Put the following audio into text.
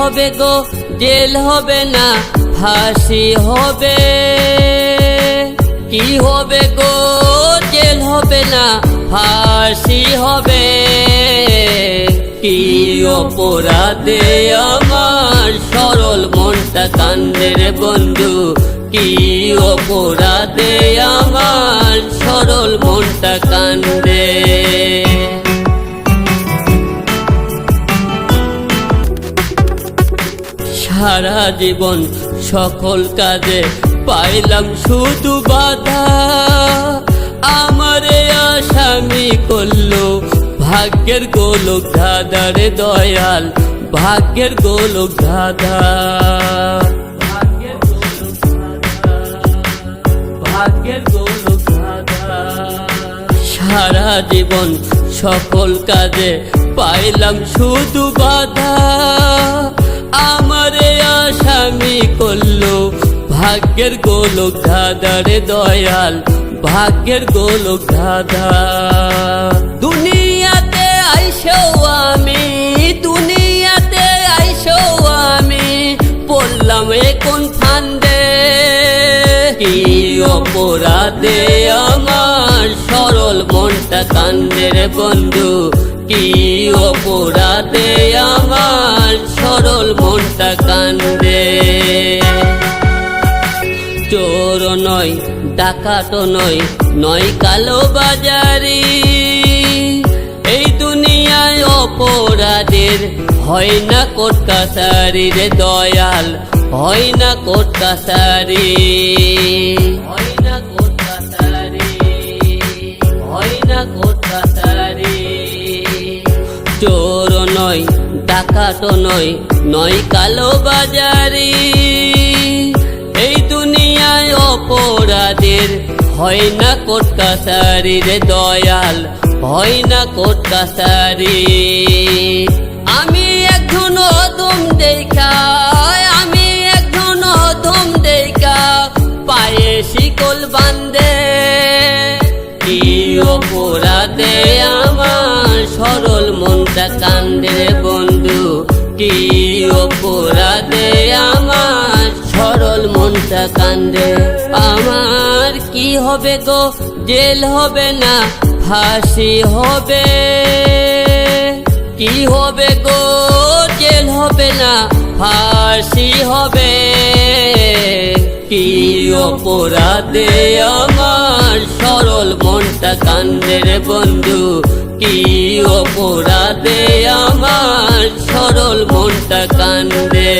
হবে গো জেল হবে না ফাঁসি হবে, কি হবে গো জেল হবে না ফাঁসি হবে। কি অপরাধে আমার সরল মনটা কান্দে রে বন্ধু, কি অপরাধে আমার সরল মনটা কান্দে। সারা জীবন সকল কাজে পাইলাম শুধু বাধা, আমারে আসামি করলো ভাগ্যের গোলক ধাঁধা রে দয়াল, ভাগ্যের গোলক ধাঁধা, ভাগ্যের গোলক ধাঁধা। সারা জীবন সকল কাজে পাইলাম শুধু বাধা, আমারে আসামি করলো ভাগ্যের গোলক ধাঁধা রে দয়াল, ভাগ্যের গোলক ধাঁধা। দুনিয়াতে আইসেও আমি, দুনিয়াতে আইসেও আমি পড়লাম কোন ফান্দে। কি অপরাধে আমার সরল মনটা কান্দে রে বন্ধু, কি অপরাধে আমার সরল মনটা কান্দে। চোর নয় ডাকাত নয়, নয় কালো বাজারি, এই দুনিয়ায় অপরাধের হয় না কোর্ট কাছারি রে দয়াল, হয় না কোর্ট কাছারি, হয় না কোর্ট কাছারি, হয় না কোর্ট কাছারি। চোর নয় ডাকাত নয়, নয় কালো বাজারি, এই দুনিয়ায় অপরাধের হয় না কোর্ট কাছারি রে দয়াল, হয় না কোর্ট কাছারি। আমি একজন অদম দেখা, আমি একজন অদম দেখা পায়ে শিকল বান্ধে। কি অপরাধে আমার সরল মনটা কান্দে রে বন্ধু, কি অপরাধে আমার সরল মনটা কান্দে। আমার কি হবে গো জেল হবে না ফাঁসি হবে, কি হবে গো জেল হবে না ফাঁসি হবে। কি অপরাধে আমার সরল মনটা কান্দে রে বন্ধু, কি অপরাধে আমার সরল মনটা কান্দে।